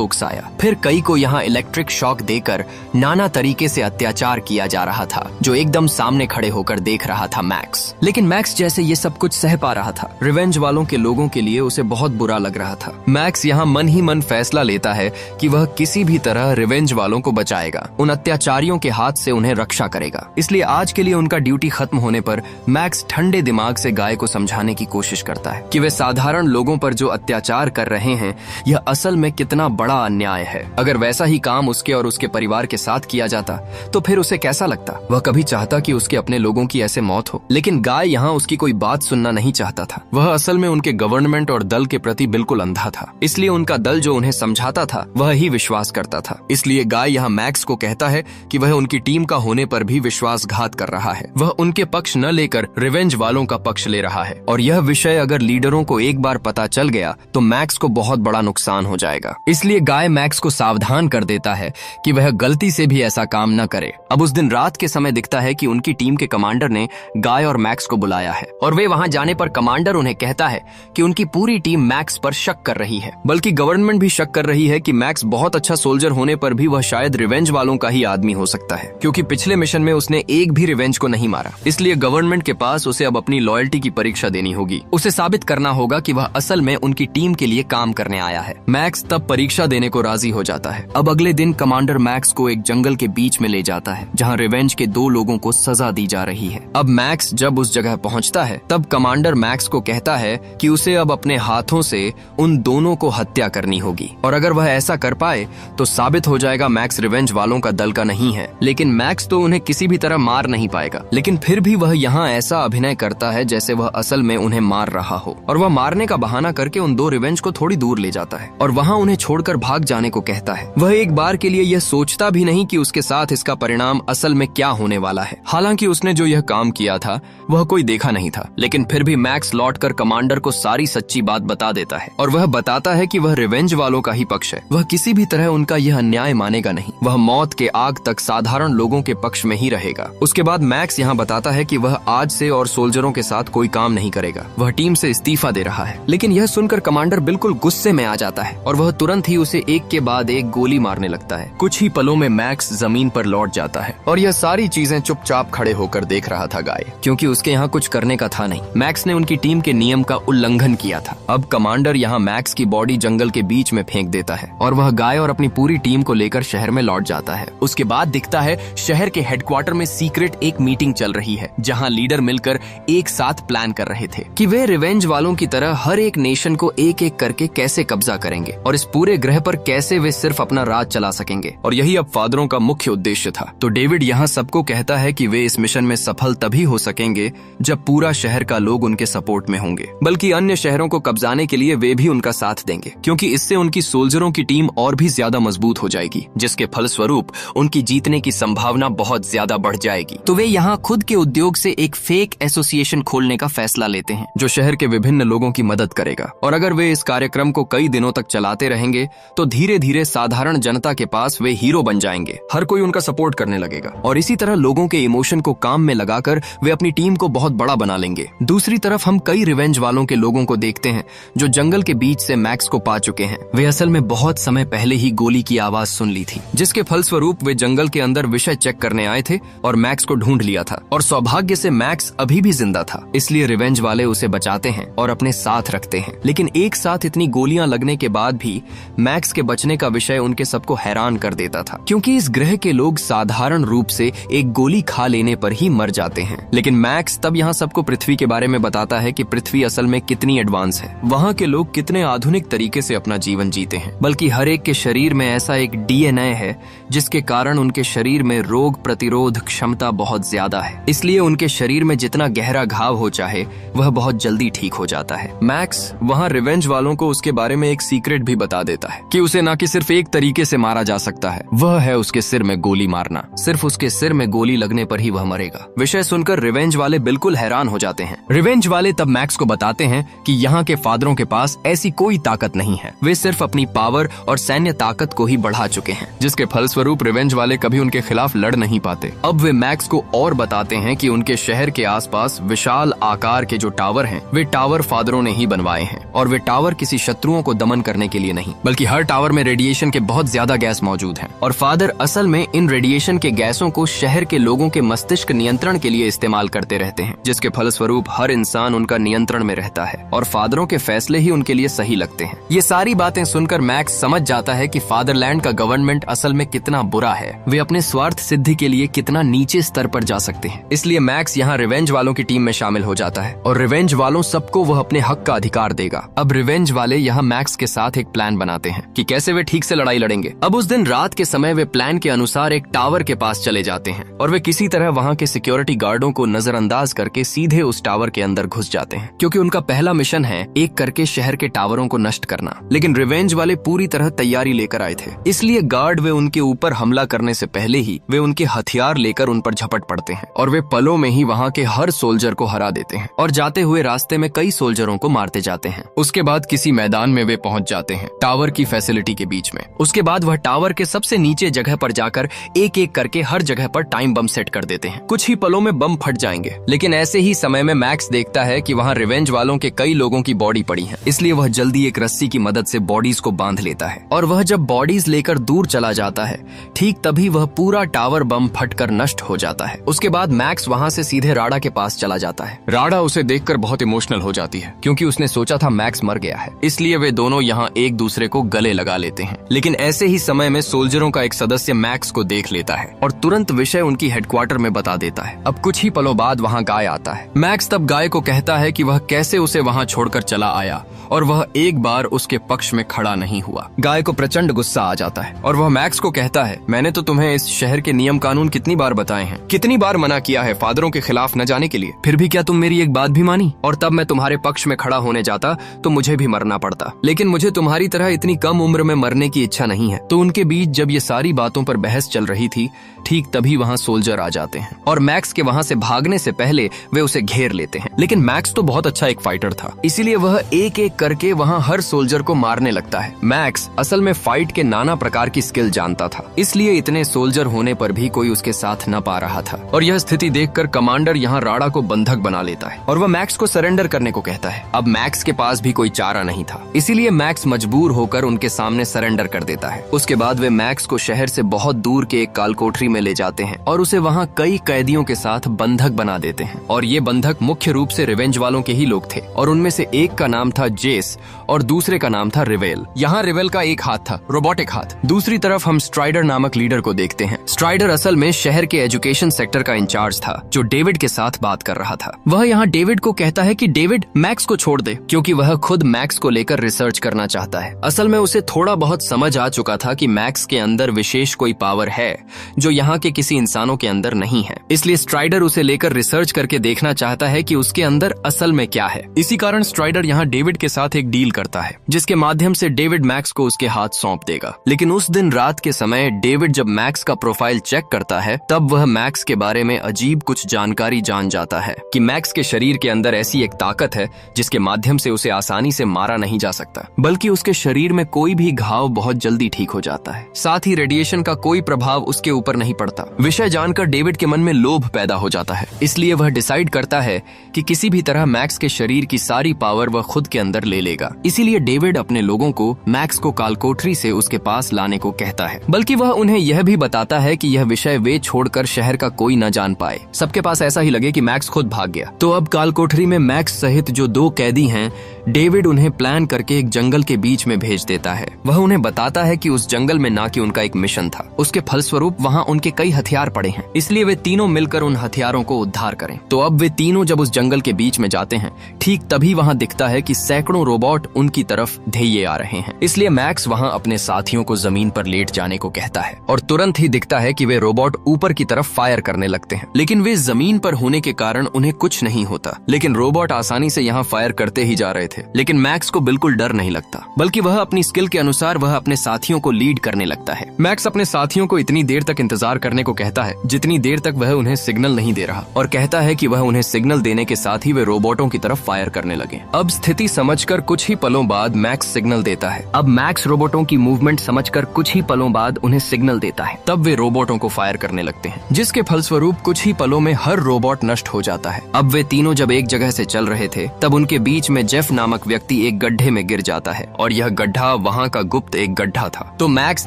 उकसाया। फिर कई को यहाँ इलेक्ट्रिक शॉक देकर नाना तरीके से अत्याचार किया जा रहा था, जो एकदम सामने खड़े होकर देख रहा था मैक्स। लेकिन मैक्स जैसे ये सब कुछ सह पा रहा था, रिवेंज वालों के लोगों के लिए उसे बहुत बुरा लग रहा था। मैक्स यहाँ मन ही मन फैसला लेता है कि वह किसी भी तरह रिवेंज वालों को बचाएगा, उन अत्याचारियों के हाथ से उन्हें रक्षा करेगा। इसलिए आज के लिए उनका ड्यूटी खत्म होने पर मैक्स ठंडे दिमाग से गाय को समझाने की कोशिश करता है कि वे साधारण लोगों पर जो अत्याचार कर रहे हैं, यह असल में कितना बड़ा अन्याय है। अगर वैसा ही काम उसके और उसके परिवार के साथ किया जाता तो फिर उसे कैसा लगता? वह कभी चाहता कि उसके अपने लोगों की ऐसे मौत हो, लेकिन गाय यहाँ उसकी कोई बात सुनना नहीं चाहता था। वह असल में उनके गवर्नमेंट और दल के प्रति बिल्कुल अंधा था, इसलिए उनका दल जो उन्हें समझाता था वह ही विश्वास करता था। इसलिए गाय यहाँ मैक्स को कहता है कि वह उनकी टीम का होने पर भी विश्वासघात कर रहा है। वह उनके पक्ष न लेकर रिवेंज वालों का पक्ष ले रहा है और यह विषय अगर लीडरों को एक बार पता चल गया तो मैक्स को बहुत बड़ा नुकसान हो जाएगा। इसलिए गाय मैक्स को सावधान कर देता है कि वह गलती से भी ऐसा काम न करे। अब उस दिन रात के समय दिखता है कि उनकी टीम के कमांडर ने गाय और मैक्स को बुलाया है और वे वहां जाने पर कमांडर उन्हें कहता है कि उनकी पूरी टीम मैक्स पर शक कर रही है, बल्कि गवर्नमेंट भी शक कर रही है कि मैक्स बहुत अच्छा सोल्जर होने पर भी वह शायद रिवेंज वालों का ही आदमी हो सकता है, क्योंकि पिछले मिशन में उसने एक भी रिवेंज को नहीं मारा। इसलिए गवर्नमेंट के पास उसे अब अपनी लॉयल्टी की परीक्षा देनी होगी। उसे साबित करना होगा कि वह असल में उनकी टीम के लिए काम करने आया है। मैक्स तब परीक्षा देने को राजी हो जाता है। अब अगले दिन कमांडर मैक्स को एक जंगल के बीच में ले जाता है, जहाँ रिवेंज के 2 लोगों को सजा दी जा रही है। अब मैक्स जब उस जगह पहुँचता है, तब कमांडर मैक्स को कहता है कि उसे अब अपने हाथों से उन दोनों को हत्या करनी होगी, और अगर वह ऐसा कर पाए तो साबित हो जाएगा मैक्स रिवेंज वालों का दल का नहीं है। लेकिन मैक्स तो उन्हें किसी भी तरह मार नहीं पाएगा, लेकिन फिर भी वह यहाँ ऐसा अभिनय करता है जैसे वह असल में उन्हें मार रहा हो, और वह मारने का बहाना करके उन 2 रिवेंज को थोड़ी दूर ले जाता है और वहाँ उन्हें छोड़कर भाग जाने को कहता है। वह एक बार के लिए यह सोचता भी नहीं कि उसके साथ इसका परिणाम असल में क्या होने वाला है। हालांकि उसने जो यह काम किया था वह कोई देखा नहीं था, लेकिन फिर भी मैक्स लौटकर कमांडर को सारी सच्ची बात बता देता है और वह बताता है कि वह रिवेंज वालों का ही पक्ष है। वह किसी भी तरह उनका यह अन्याय मानेगा नहीं। वह मौत के आग तक साधारण लोगों के पक्ष में ही रहेगा। उसके बाद मैक्स यहाँ बताता है कि वह आज से और सोल्जरों के साथ कोई काम नहीं करेगा। वह टीम से इस्तीफा दे रहा है। लेकिन यह सुनकर कमांडर बिल्कुल गुस्से में आ जाता है और वह तुरंत ही उसे एक के बाद एक गोली मारने लगता है। कुछ ही पलों में मैक्स जमीन पर लौट जाता है और यह सारी चीजें चुपचाप खड़े होकर देख रहा था गाय, क्योंकि उसके यहाँ कुछ करने का था नहीं। मैक्स ने उनकी टीम के नियम का उल्लंघन किया था। अब कमांडर यहाँ मैक्स की बॉडी जंगल के बीच में फेंक देता है और वह गाय और अपनी पूरी टीम को लेकर शहर में लौट जाता है। उसके बाद दिखता है शहर के हेडक्वार्टर में सीक्रेट एक मीटिंग चल रही है, जहाँ लीडर मिलकर एक साथ प्लान कर रहे थे कि वे रिवेंज वालों की तरह हर एक नेशन को एक एक करके कैसे कब्जा करेंगे और इस पूरे ग्रह पर कैसे वे सिर्फ अपना राज चला सकेंगे, और यही अब फादरों का मुख्य उद्देश्य था। तो डेविड यहाँ सबको कहता है कि वे इस मिशन में सफल तभी हो सकेंगे जब पूरा शहर का लोग उनके सपोर्ट में होंगे, बल्कि अन्य शहरों को कब्जाने के लिए वे भी उनका साथ देंगे, क्योंकि इससे उनकी सोल्जरों की टीम और भी ज्यादा मजबूत हो जाएगी, जिसके फलस्वरूप उनकी जीतने की संभावना बहुत ज्यादा बढ़ जाएगी। तो वे यहाँ खुद के उद्योग से एक फेक एसोसिएशन खोलने का फैसला लेते हैं, जो शहर के विभिन्न लोगों की मदद करेगा। और अगर वे इस कार्यक्रम को कई दिनों तक चलाते रहेंगे तो धीरे धीरे साधारण जनता के पास वे हीरो बन जाएंगे। हर कोई उनका सपोर्ट करने लगेगा और इसी तरह लोगों के इमोशन को काम में लगाकर वे अपनी टीम को बहुत बड़ा बना लेंगे। दूसरी तरफ हम कई रिवेंज वालों के लोगों को देखते हैं जो जंगल के बीच से मैक्स को पा चुके हैं। वे असल में बहुत समय पहले ही गोली की आवाज सुन ली थी, जिसके फलस्वरूप वे जंगल के अंदर विषय चेक करने आए थे और मैक्स को ढूंढ लिया था। और सौभाग्य से मैक्स अभी भी जिंदा था, इसलिए रिवेंज वाले उसे बचाते हैं और और अपने साथ रखते हैं। लेकिन एक साथ इतनी गोलियां लगने के बाद भी मैक्स के बचने का विषय उनके सबको हैरान कर देता था, क्योंकि इस ग्रह के लोग साधारण रूप से एक गोली खा लेने पर ही मर जाते हैं। लेकिन मैक्स तब यहाँ सबको पृथ्वी के बारे में बताता है कि पृथ्वी असल में कितनी एडवांस है, वहाँ के लोग कितने आधुनिक तरीके से अपना जीवन जीते हैं, बल्कि हर एक के शरीर में ऐसा एक डीएनए है जिसके कारण उनके शरीर में रोग प्रतिरोध क्षमता बहुत ज्यादा है। इसलिए उनके शरीर में जितना गहरा घाव हो चाहे वह बहुत जल्दी ठीक हो जाता है। मैक्स वहाँ रिवेंज वालों को उसके बारे में एक सीक्रेट भी बता देता है कि उसे न कि सिर्फ एक तरीके से मारा जा सकता है, वह है उसके सिर में गोली मारना। सिर्फ उसके सिर में गोली लगने पर ही वह मरेगा। विषय सुनकर रिवेंज वाले बिल्कुल हैरान हो जाते हैं। रिवेंज वाले तब मैक्स को बताते हैं कि यहाँ के फादरों के पास ऐसी कोई ताकत नहीं है, वे सिर्फ अपनी पावर और सैन्य ताकत को ही बढ़ा चुके हैं, जिसके फलस्वरूप रिवेंज वाले कभी उनके खिलाफ लड़ नहीं पाते। अब वे मैक्स को और बताते हैं कि उनके शहर के आसपास विशाल आकार के जो टावर हैं, वे टावर फादरों ने ही बनवाए हैं, और वे टावर किसी शत्रुओं को दमन करने के लिए नहीं, बल्कि हर टावर में रेडिएशन के बहुत ज्यादा गैस मौजूद हैं, और फादर असल में इन रेडिएशन के गैसों को शहर के लोगों के मस्तिष्क नियंत्रण के लिए इस्तेमाल करते रहते हैं, जिसके फलस्वरूप हर इंसान उनका नियंत्रण में रहता है और फादरों के फैसले ही उनके लिए सही लगते हैं। ये सारी बातें सुनकर मैक्स समझ जाता है कि फादरलैंड का गवर्नमेंट असल में कितना बुरा है, वे अपने स्वार्थ सिद्धि के लिए कितना नीचे स्तर पर जा सकते हैं। इसलिए मैक्स यहाँ रिवेंज वालों की टीम में शामिल हो जाता है और रिवेंज वालों सबको वह अपने हक का अधिकार देगा। अब रिवेंज वाले यहाँ मैक्स के साथ एक प्लान बनाते हैं कि कैसे वे ठीक से लड़ाई लड़ेंगे। अब उस दिन रात के समय वे प्लान के अनुसार एक टावर के पास चले जाते हैं और वे किसी तरह वहाँ के सिक्योरिटी गार्डों को नजरअंदाज करके सीधे उस टावर के अंदर घुस जाते हैं, क्योंकि उनका पहला मिशन है एक करके शहर के टावरों को नष्ट करना। लेकिन रिवेंज वाले पूरी तरह तैयारी लेकर आए थे, इसलिए गार्ड वे उनके ऊपर हमला करने से पहले ही वे उनके हथियार लेकर उन पर झपट पड़ते हैं और वे पलों में ही वहाँ के हर सोल्जर को हरा देते हैं और जाते हुए रास्ते में कई सोल्जरों को मारते जाते हैं। उसके बाद किसी मैदान में वे पहुंच जाते हैं टावर की फैसिलिटी के बीच में। उसके बाद वह टावर के सबसे नीचे जगह पर जाकर एक एक करके हर जगह पर टाइम बम सेट कर देते हैं। कुछ ही पलों में बम फट जाएंगे, लेकिन ऐसे ही समय में मैक्स देखता है कि वहाँ रिवेंज वालों के कई लोगों की बॉडी पड़ी है, इसलिए वह जल्दी एक रस्सी की मदद से बॉडीज को बांध लेता है और वह जब बॉडीज लेकर दूर चला जाता है, ठीक तभी वह पूरा टावर बम फटकर नष्ट हो जाता है। उसके बाद मैक्स वहाँ से सीधे राडा के पास चला जाता है। राडा उसे देखकर बहुत इमोशनल हो जाती है, क्योंकि उसने सोचा था मैक्स मर गया है, इसलिए वे दोनों यहाँ एक दूसरे को गले लगा लेते हैं। लेकिन ऐसे ही समय में सोल्जरों का एक सदस्य मैक्स को देख लेता है और तुरंत विषय उनकी हेडक्वार्टर में बता देता है। अब कुछ ही पलों बाद वहाँ गाय आता है। मैक्स तब गाय को कहता है कि वह कैसे उसे वहाँ छोड़कर चला आया और वह एक बार उसके पक्ष में खड़ा नहीं हुआ। गाय को प्रचंड गुस्सा आ जाता है और वह मैक्स को कहता है, मैंने तो तुम्हें इस शहर के नियम कानून कितनी बार बताए हैं, कितनी बार मना किया है फादरों के खिलाफ न जाने के लिए, फिर भी क्या तुम मेरी एक बात भी मानी? और तब मैं तुम्हारे पक्ष में खड़ा होने जाता तो मुझे भी मरना पड़ता, लेकिन मुझे तुम्हारी तरह इतनी कम उम्र में मरने की इच्छा नहीं है। तो उनके बीच जब ये सारी बातों पर बहस चल रही थी, ठीक तभी वहाँ सोल्जर आ जाते हैं और मैक्स के वहाँ से भागने से पहले वे उसे घेर लेते हैं। लेकिन मैक्स तो बहुत अच्छा एक फाइटर था, इसीलिए वह एक एक करके वहाँ हर सोल्जर को मारने लगता है। मैक्स असल में फाइट के नाना प्रकार की स्किल जानता था, इसलिए इतने सोल्जर होने पर भी कोई उसके साथ न पा रहा था। और यह स्थिति देखकर कमांडर यहाँ राडा को बंधक बना लेता है और वह मैक्स को सरेंडर करने को कहता है। अब मैक्स के पास भी कोई चारा नहीं था, इसीलिए मैक्स मजबूर होकर उनके सामने सरेंडर कर देता है। उसके बाद वे मैक्स को शहर से बहुत दूर के एक कालकोठरी में ले जाते हैं और उसे वहाँ कई कैदियों के साथ बंधक बना देते हैं। और ये बंधक मुख्य रूप से रिवेंज वालों के ही लोग थे और उनमें से एक का नाम था जेस और दूसरे का नाम था रिवेल। यहाँ रिवेल का एक हाथ था, रोबोटिक हाथ। दूसरी तरफ हम स्ट्राइडर नामक लीडर को देखते हैं। स्ट्राइडर असल में शहर के एजुकेशन सेक्टर का इंचार्ज था, जो डेविड के साथ बात कर रहा था। वह यहाँ डेविड को कहता है कि डेविड मैक्स को छोड़ दे, क्योंकि वह खुद मैक्स को लेकर रिसर्च करना चाहता है। असल में उसे थोड़ा बहुत समझ आ चुका था कि मैक्स के अंदर विशेष कोई पावर है जो यहाँ के किसी इंसानों के अंदर नहीं है, इसलिए स्ट्राइडर उसे लेकर रिसर्च करके देखना चाहता है कि उसके अंदर असल में क्या है। इसी कारण स्ट्राइडर यहाँ डेविड के साथ एक डील करता है, जिसके माध्यम से डेविड मैक्स को उसके हाथ सौंप देगा। लेकिन उस दिन रात के समय डेविड जब मैक्स का प्रोफाइल चेक करता है, तब वह मैक्स के बारे में अजीब कुछ जानकारी जान जाता है कि मैक्स के शरीर के अंदर ऐसी एक ताकत है जिसके माध्यम से उसे आसानी से मारा नहीं जा सकता, बल्कि उसके शरीर में कोई भी घाव बहुत जल्दी ठीक हो जाता है। साथ ही रेडिएशन का कोई प्रभाव उसके ऊपर नहीं पड़ता। विषय जानकर डेविड के मन में लोभ पैदा हो जाता है, इसलिए वह डिसाइड करता है कि किसी भी तरह मैक्स के शरीर की सारी पावर वह खुद के अंदर ले लेगा। इसीलिए डेविड अपने लोगों को मैक्स को कालकोठरी से उसके पास लाने को कहता है, बल्कि वह उन्हें यह भी बताता है कि यह विषय वे छोड़कर शहर का कोई न जान पाए। सबके पास ऐसा ही लगे कि मैक्स खुद भाग गया। तो अब कालकोठरी में मैक्स सहित जो 2 कैदी हैं, डेविड उन्हें प्लान करके एक जंगल के बीच में भेज देता है। वह उन्हें बताता है कि उस जंगल में ना कि उनका एक मिशन था, उसके फलस्वरूप वहाँ उनके कई हथियार पड़े हैं, इसलिए वे तीनों मिलकर उन हथियारों को उद्धार करें। तो अब वे तीनों जब उस जंगल के बीच में जाते हैं, ठीक तभी वहाँ दिखता है कि सैकड़ों रोबोट उनकी तरफ धैर्य आ रहे हैं। इसलिए मैक्स वहाँ अपने साथियों को जमीन पर लेट जाने को कहता है और तुरंत ही दिखता है कि वे रोबोट ऊपर की तरफ फायर करने लगते हैं, लेकिन वे जमीन पर होने के कारण उन्हें कुछ नहीं होता। लेकिन रोबोट आसानी से यहाँ फायर करते ही जा रहे थे, लेकिन मैक्स को बिल्कुल डर नहीं लगता, बल्कि वह अपनी स्किल के अनुसार वह अपने साथियों को लीड करने लगता है। मैक्स अपने साथियों को इतनी देर तक इंतजार करने को कहता है जितनी देर तक वह उन्हें सिग्नल नहीं दे रहा, और कहता है कि वह उन्हें सिग्नल देने के साथ ही वे रोबोटों की तरफ फायर करने लगे। अब स्थिति समझकर कुछ ही पलों बाद मैक्स सिग्नल देता है। अब मैक्स रोबोटों की मूवमेंट समझकर कुछ ही पलों बाद उन्हें सिग्नल देता है। तब वे रोबोटों को फायर करने लगते हैं, जिसके फलस्वरूप कुछ ही पलों में हर रोबोट नष्ट हो जाता है। अब वे तीनों जब एक जगह से चल रहे थे, तब उनके बीच में जेफ नामक व्यक्ति एक गड्ढे में गिर जाता है, और यह गड्ढा वहाँ का गुप्त एक गड्ढा था। तो मैक्स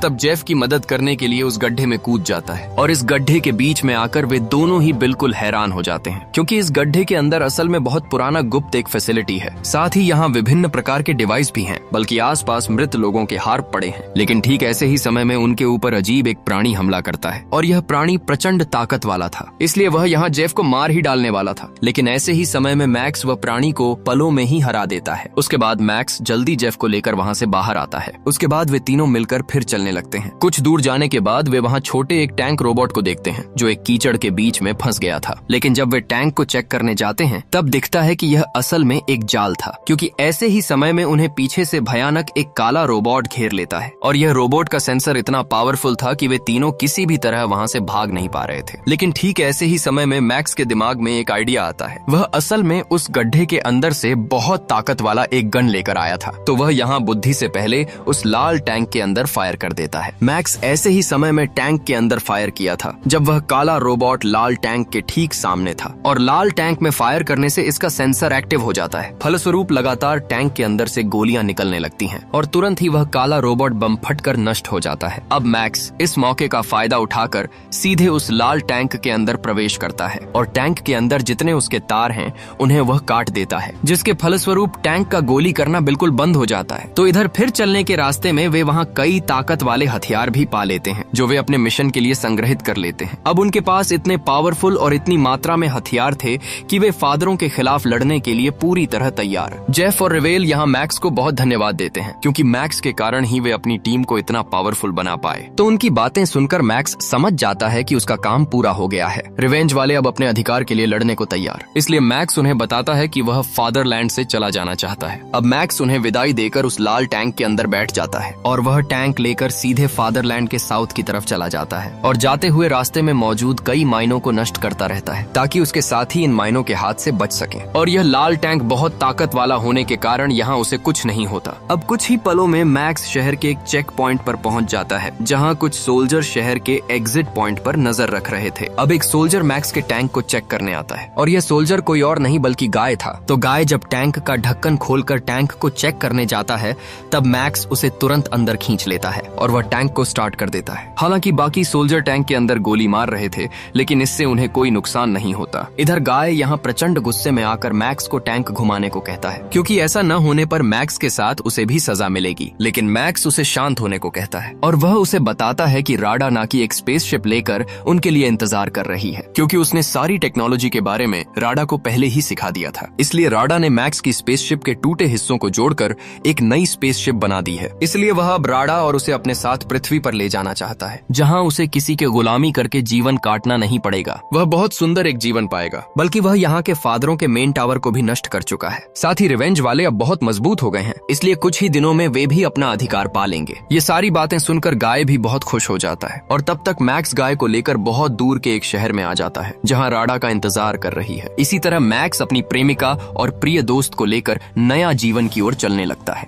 तब जेफ की मदद करने के लिए उस गड्ढे में कूद जाता है, और इस गड्ढे के बीच में आकर वे दोनों ही बिल्कुल हैरान हो जाते हैं, क्योंकि इस गड्ढे के अंदर असल में बहुत पुराना गुप्त एक फैसिलिटी है। साथ ही यहाँ विभिन्न प्रकार के डिवाइस भी हैं, बल्कि आसपास मृत लोगों के हार पड़े हैं। लेकिन ठीक ऐसे ही समय में उनके ऊपर अजीब एक प्राणी हमला करता है, और यह प्राणी प्रचंड ताकत वाला था, इसलिए वह यहाँ जेफ को मार ही डालने वाला था। लेकिन ऐसे ही समय में मैक्स वह प्राणी को पलों में ही हरा देता है। उसके बाद मैक्स जल्दी जेफ को लेकर वहाँ से बाहर आता है। उसके बाद वे तीनों मिलकर फिर चलने लगते हैं। कुछ दूर जाने के बाद वे वहाँ छोटे एक टैंक रोबोट को देखते हैं, जो एक कीचड़ के बीच में फंस गया था। लेकिन जब वे टैंक को चेक करने जाते हैं, तब दिखता है कि यह असल में एक जाल था, क्योंकि ऐसे ही समय में उन्हें पीछे से भयानक एक काला रोबोट घेर लेता है, और यह रोबोट का सेंसर इतना पावरफुल था कि वे तीनों किसी भी तरह वहाँ से भाग नहीं पा रहे थे। लेकिन ठीक ऐसे ही समय में मैक्स के दिमाग में एक आइडिया आता है। वह असल में उस गड्ढे के अंदर से बहुत ताकत वाला एक गन लेकर आया था, तो वह यहाँ बुद्धि से पहले उस लाल टैंक के अंदर फायर कर देता है। मैक्स ऐसे ही समय में टैंक के अंदर फायर किया था, जब वह काला रोबोट लाल टैंक के ठीक सामने था, और लाल टैंक में फायर करने से इसका सेंसर एक्टिव हो जाता है। फलस्वरूप लगातार टैंक के अंदर से गोलियां निकलने लगती हैं, और तुरंत ही वह काला रोबोट बम फटकर नष्ट हो जाता है। अब मैक्स इस मौके का फायदा उठाकर सीधे उस लाल टैंक के अंदर प्रवेश करता है, और टैंक के अंदर जितने उसके तार हैं उन्हें वह काट देता है, जिसके फलस्वरूप टैंक का गोली करना बिल्कुल बंद हो जाता है। तो इधर फिर चलने के रास्ते में वे वहाँ कई ताकत वाले हथियार भी पा लेते हैं, जो वे अपने मिशन के लिए संग्रहित कर लेते हैं। अब उनके पास इतने पावरफुल और इतनी मात्रा में हथियार थे कि वे फादरों के खिलाफ लड़ने के लिए पूरी तरह तैयार। जेफ और रिवेल यहाँ मैक्स को बहुत धन्यवाद देते हैं, क्योंकि मैक्स के कारण ही वे अपनी टीम को इतना पावरफुल बना पाए। तो उनकी बातें सुनकर मैक्स समझ जाता है कि उसका काम पूरा हो गया है। रिवेंज वाले अब अपने अधिकार के लिए लड़ने को तैयार, इसलिए मैक्स उन्हें बताता है कि वह फादरलैंड से चला जाना चाहता है। अब मैक्स उन्हें विदाई देकर उस लाल टैंक के अंदर बैठ जाता है, और वह टैंक लेकर सीधे फादरलैंड के साउथ की तरफ चला जाता है, और जाते हुए रास्ते में मौजूद कई माइनों को नष्ट करता रहता है, ताकि उसके साथी इन माइनों के हाथ से बच सके। और यह लाल टैंक बहुत ताकत वाला होने के कारण यहाँ उसे कुछ नहीं होता। अब कुछ ही पलों में मैक्स शहर के एक चेक पॉइंट पर पहुंच जाता है, जहाँ कुछ सोल्जर शहर के एग्जिट पॉइंट पर नजर रख रहे थे। अब एक सोल्जर मैक्स के टैंक को चेक करने आता है, और यह सोल्जर कोई और नहीं बल्कि गाय था। तो गाय जब टैंक का ढक्कन खोलकर टैंक को चेक करने जाता है, तब मैक्स उसे तुरंत अंदर खींच लेता है, और वह टैंक को स्टार्ट कर देता है। हालांकि बाकी सोल्जर टैंक के अंदर गोली मार रहे थे, लेकिन इससे उन्हें कोई नुकसान नहीं होता। इधर गाय यहाँ प्रचंड गुस्से में आकर मैक्स को टैंक घुमाने को कहता है, क्योंकि ऐसा न होने पर मैक्स के साथ उसे भी सजा मिलेगी। लेकिन मैक्स उसे शांत होने को कहता है, और वह उसे बताता है कि राडा ना की एक स्पेसशिप लेकर उनके लिए इंतजार कर रही है, क्योंकि उसने सारी टेक्नोलॉजी के बारे में राडा को पहले ही सिखा दिया था। इसलिए राडा ने मैक्स की स्पेसशिप के टूटे हिस्सों को जोड़कर एक नई स्पेसशिप बना दी है। इसलिए वह अब राडा और उसे अपने साथ पृथ्वी पर ले जाना चाहता है, जहाँ उसे किसी के गुलामी करके जीवन काटना नहीं पड़ेगा। वह बहुत सुंदर एक जीवन पाएगा, बल्कि वह यहाँ के फादरों के मेन टावर को भी नष्ट कर चुका है। साथ ही रिवेंज वाले अब बहुत मजबूत हो गए हैं, इसलिए कुछ ही दिनों में वे भी अपना अधिकार पा लेंगे। ये सारी बातें सुनकर गाय भी बहुत खुश हो जाता है, और तब तक मैक्स गाय को लेकर बहुत दूर के एक शहर में आ जाता है, जहाँ राडा का इंतजार कर रही है। इसी तरह मैक्स अपनी प्रेमिका और प्रिय दोस्त को लेकर नया जीवन की ओर चलने लगता है।